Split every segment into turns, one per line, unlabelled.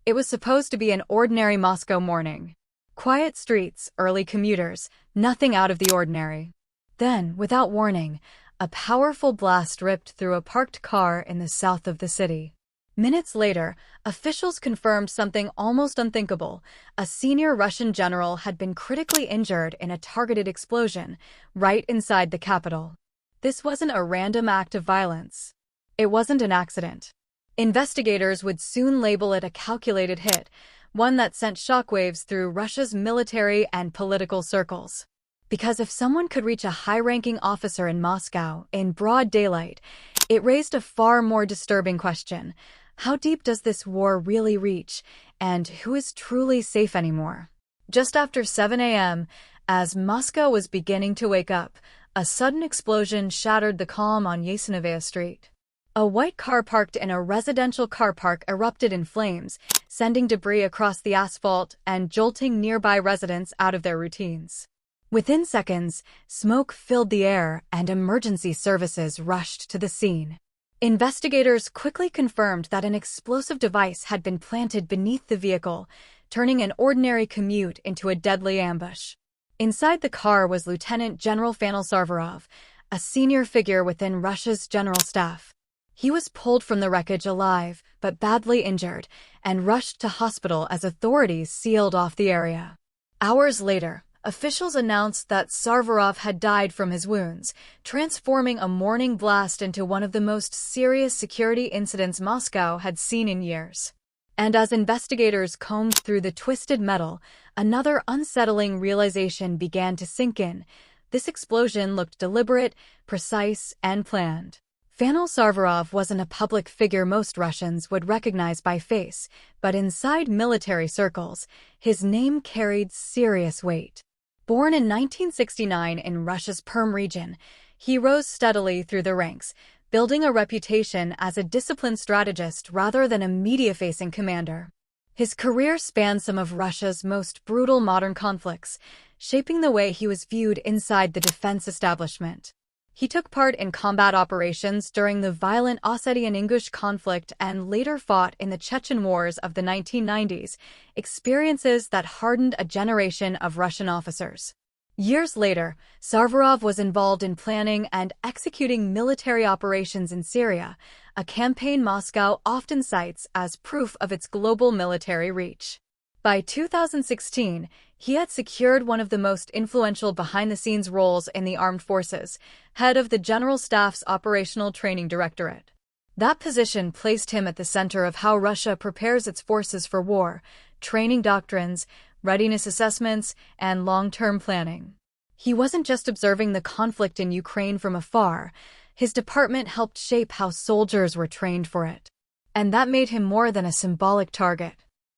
It was supposed to be an ordinary Moscow morning. Quiet streets, early commuters, nothing out of the ordinary. Then, without warning, a powerful blast ripped through a parked car in the south of the city. Minutes later, officials confirmed something almost unthinkable. A senior Russian general had been critically injured in a targeted explosion right inside the capital. This wasn't a random act of violence. It wasn't an accident. Investigators would soon label it a calculated hit, one that sent shockwaves through Russia's military and political circles. Because if someone could reach a high-ranking officer in Moscow in broad daylight, it raised a far more disturbing question. How deep does this war really reach, and who is truly safe anymore? Just after 7 a.m., as Moscow was beginning to wake up, a sudden explosion shattered the calm on Yasenovaya Street. A white car parked in a residential car park erupted in flames, sending debris across the asphalt and jolting nearby residents out of their routines. Within seconds, smoke filled the air and emergency services rushed to the scene. Investigators quickly confirmed that an explosive device had been planted beneath the vehicle, turning an ordinary commute into a deadly ambush. Inside the car was Lieutenant General Fanil Sarvarov, a senior figure within Russia's general staff. He was pulled from the wreckage alive, but badly injured, and rushed to hospital as authorities sealed off the area. Hours later, officials announced that Sarvarov had died from his wounds, transforming a morning blast into one of the most serious security incidents Moscow had seen in years. And as investigators combed through the twisted metal, another unsettling realization began to sink in. This explosion looked deliberate, precise, and planned. Fanil Sarvarov wasn't a public figure most Russians would recognize by face, but inside military circles, his name carried serious weight. Born in 1969 in Russia's Perm region, he rose steadily through the ranks, building a reputation as a disciplined strategist rather than a media-facing commander. His career spanned some of Russia's most brutal modern conflicts, shaping the way he was viewed inside the defense establishment. He took part in combat operations during the violent Ossetian-Ingush conflict and later fought in the Chechen Wars of the 1990s, experiences that hardened a generation of Russian officers. Years later, Sarvarov was involved in planning and executing military operations in Syria, a campaign Moscow often cites as proof of its global military reach. By 2016, he had secured one of the most influential behind-the-scenes roles in the armed forces, head of the General Staff's Operational Training Directorate. That position placed him at the center of how Russia prepares its forces for war, training doctrines, readiness assessments, and long-term planning. He wasn't just observing the conflict in Ukraine from afar. His department helped shape how soldiers were trained for it. And that made him more than a symbolic target.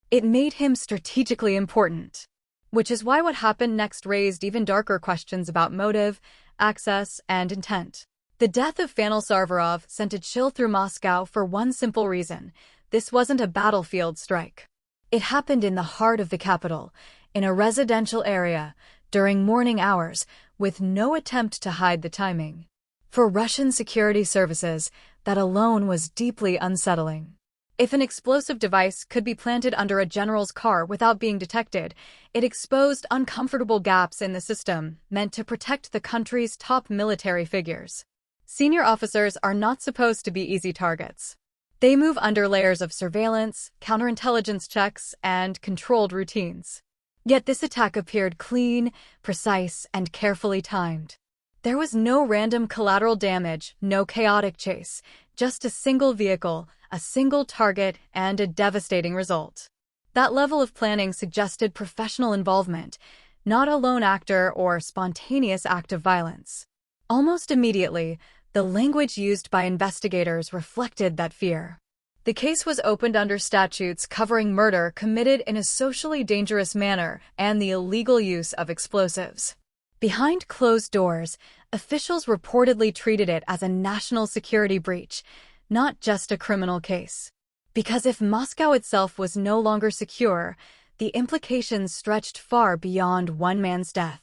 It made him strategically important. Which is why what happened next raised even darker questions about motive, access, and intent. The death of Fanil Sarvarov sent a chill through Moscow for one simple reason. This wasn't a battlefield strike. It happened in the heart of the capital, in a residential area, during morning hours, with no attempt to hide the timing. For Russian security services, that alone was deeply unsettling. If an explosive device could be planted under a general's car without being detected, it exposed uncomfortable gaps in the system meant to protect the country's top military figures. Senior officers are not supposed to be easy targets. They move under layers of surveillance, counterintelligence checks, and controlled routines. Yet this attack appeared clean, precise, and carefully timed. There was no random collateral damage, no chaotic chase, just a single vehicle, a single target, and a devastating result. That level of planning suggested professional involvement, not a lone actor or spontaneous act of violence. Almost immediately, the language used by investigators reflected that fear. The case was opened under statutes covering murder committed in a socially dangerous manner and the illegal use of explosives. Behind closed doors, officials reportedly treated it as a national security breach, not just a criminal case. Because if Moscow itself was no longer secure, the implications stretched far beyond one man's death.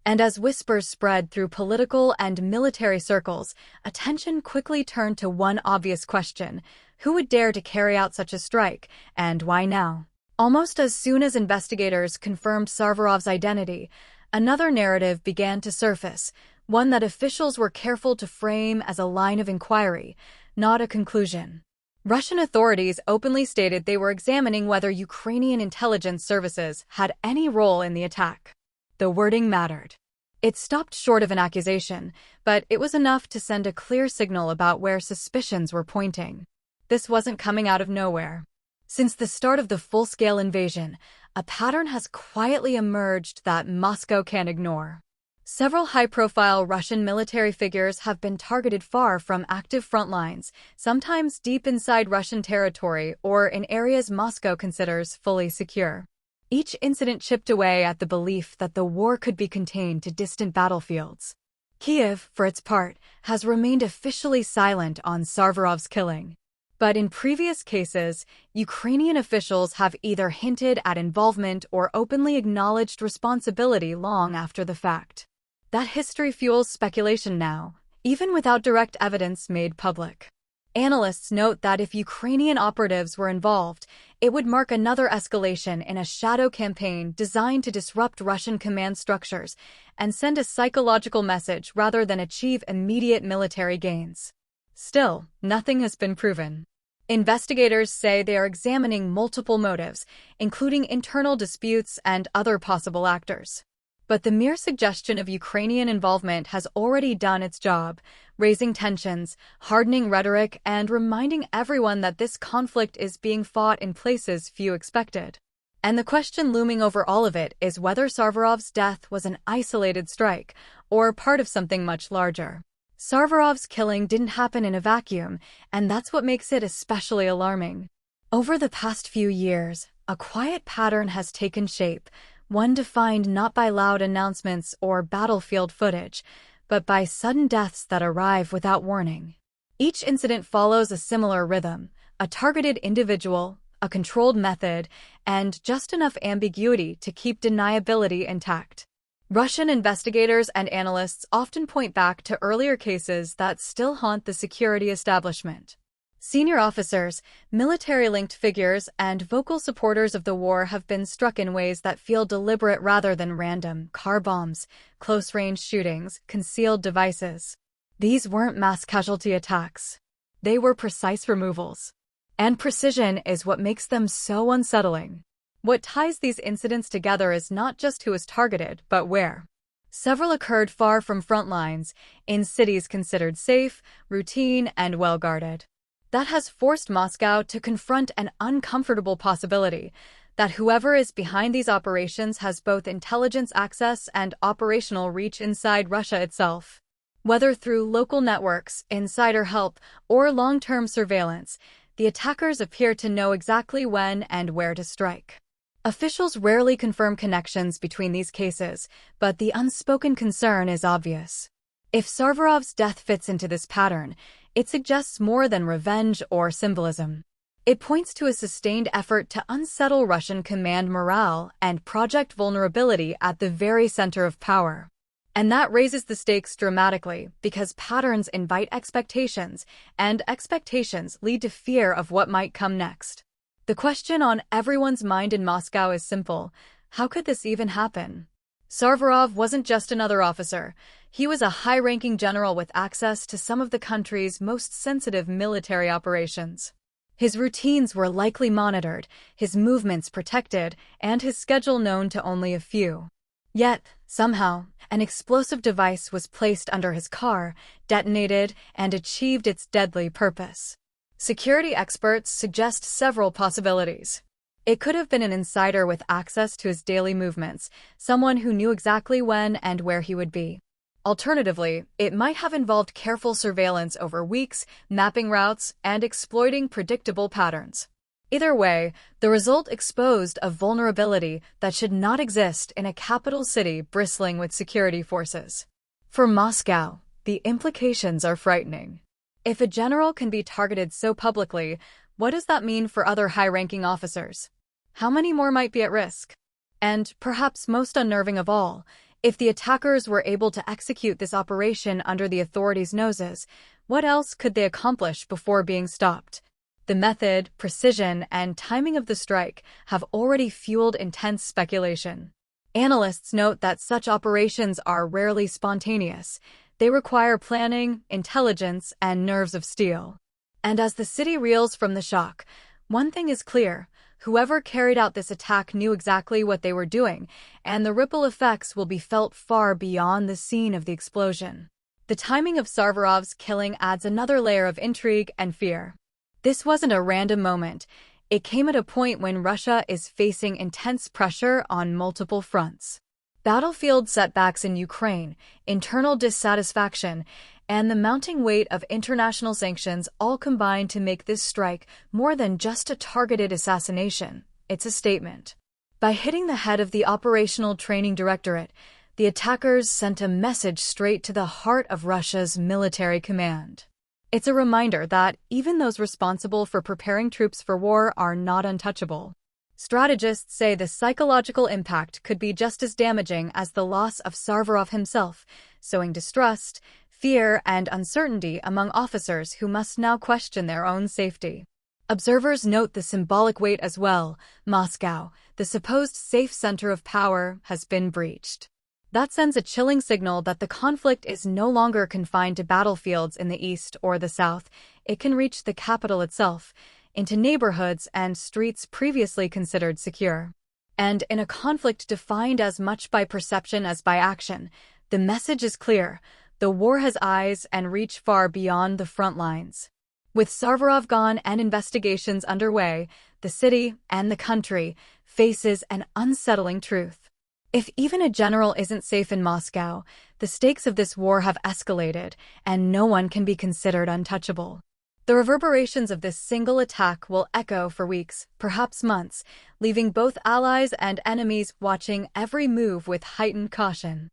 And as whispers spread through political and military circles, attention quickly turned to one obvious question: Who would dare to carry out such a strike, and why now? Almost as soon as investigators confirmed Sarvarov's identity, another narrative began to surface, one that officials were careful to frame as a line of inquiry, not a conclusion. Russian authorities openly stated they were examining whether Ukrainian intelligence services had any role in the attack. The wording mattered. It stopped short of an accusation, but it was enough to send a clear signal about where suspicions were pointing. This wasn't coming out of nowhere. Since the start of the full-scale invasion, a pattern has quietly emerged that Moscow can't ignore. Several high-profile Russian military figures have been targeted far from active front lines, sometimes deep inside Russian territory or in areas Moscow considers fully secure. Each incident chipped away at the belief that the war could be contained to distant battlefields. Kiev, for its part, has remained officially silent on Sarvarov's killing. But in previous cases, Ukrainian officials have either hinted at involvement or openly acknowledged responsibility long after the fact. That history fuels speculation now, even without direct evidence made public. Analysts note that if Ukrainian operatives were involved, it would mark another escalation in a shadow campaign designed to disrupt Russian command structures and send a psychological message rather than achieve immediate military gains. Still, nothing has been proven. Investigators say they are examining multiple motives, including internal disputes and other possible actors. But the mere suggestion of Ukrainian involvement has already done its job, raising tensions, hardening rhetoric, and reminding everyone that this conflict is being fought in places few expected. And the question looming over all of it is whether Sarvarov's death was an isolated strike or part of something much larger. Sarvarov's killing didn't happen in a vacuum, and that's what makes it especially alarming. Over the past few years, a quiet pattern has taken shape, one defined not by loud announcements or battlefield footage, but by sudden deaths that arrive without warning. Each incident follows a similar rhythm, a targeted individual, a controlled method, and just enough ambiguity to keep deniability intact. Russian investigators and analysts often point back to earlier cases that still haunt the security establishment. Senior officers, military-linked figures, and vocal supporters of the war have been struck in ways that feel deliberate rather than random: car bombs, close-range shootings, concealed devices. These weren't mass casualty attacks. They were precise removals. And precision is what makes them so unsettling. What ties these incidents together is not just who was targeted, but where. Several occurred far from front lines, in cities considered safe, routine, and well-guarded. That has forced Moscow to confront an uncomfortable possibility that whoever is behind these operations has both intelligence access and operational reach inside Russia itself. Whether through local networks, insider help, or long-term surveillance, the attackers appear to know exactly when and where to strike. Officials rarely confirm connections between these cases, but the unspoken concern is obvious. If Sarvarov's death fits into this pattern, it suggests more than revenge or symbolism. It points to a sustained effort to unsettle Russian command morale and project vulnerability at the very center of power. And that raises the stakes dramatically because patterns invite expectations, and expectations lead to fear of what might come next. The question on everyone's mind in Moscow is simple: how could this even happen? Sarvarov wasn't just another officer. He was a high-ranking general with access to some of the country's most sensitive military operations. His routines were likely monitored, his movements protected, and his schedule known to only a few. Yet, somehow, an explosive device was placed under his car, detonated, and achieved its deadly purpose. Security experts suggest several possibilities. It could have been an insider with access to his daily movements, someone who knew exactly when and where he would be. Alternatively, it might have involved careful surveillance over weeks, mapping routes, and exploiting predictable patterns. Either way, the result exposed a vulnerability that should not exist in a capital city bristling with security forces. For Moscow, the implications are frightening. If a general can be targeted so publicly, what does that mean for other high-ranking officers? How many more might be at risk? And, perhaps most unnerving of all, if the attackers were able to execute this operation under the authorities' noses, what else could they accomplish before being stopped? The method, precision, and timing of the strike have already fueled intense speculation. Analysts note that such operations are rarely spontaneous. They require planning, intelligence, and nerves of steel. And as the city reels from the shock, one thing is clear: whoever carried out this attack knew exactly what they were doing, and the ripple effects will be felt far beyond the scene of the explosion. The timing of Sarvarov's killing adds another layer of intrigue and fear. This wasn't a random moment. It came at a point when Russia is facing intense pressure on multiple fronts. Battlefield setbacks in Ukraine, internal dissatisfaction, and the mounting weight of international sanctions all combine to make this strike more than just a targeted assassination. It's a statement. By hitting the head of the Operational Training Directorate, the attackers sent a message straight to the heart of Russia's military command. It's a reminder that even those responsible for preparing troops for war are not untouchable. Strategists say the psychological impact could be just as damaging as the loss of Sarvarov himself, sowing distrust, fear, and uncertainty among officers who must now question their own safety. Observers note the symbolic weight as well. Moscow, the supposed safe center of power, has been breached. That sends a chilling signal that the conflict is no longer confined to battlefields in the east or the south. It can reach the capital itself, into neighborhoods and streets previously considered secure. And in a conflict defined as much by perception as by action, the message is clear: the war has eyes and reach far beyond the front lines. With Sarvarov gone and investigations underway, the city and the country faces an unsettling truth. If even a general isn't safe in Moscow, the stakes of this war have escalated, and no one can be considered untouchable. The reverberations of this single attack will echo for weeks, perhaps months, leaving both allies and enemies watching every move with heightened caution.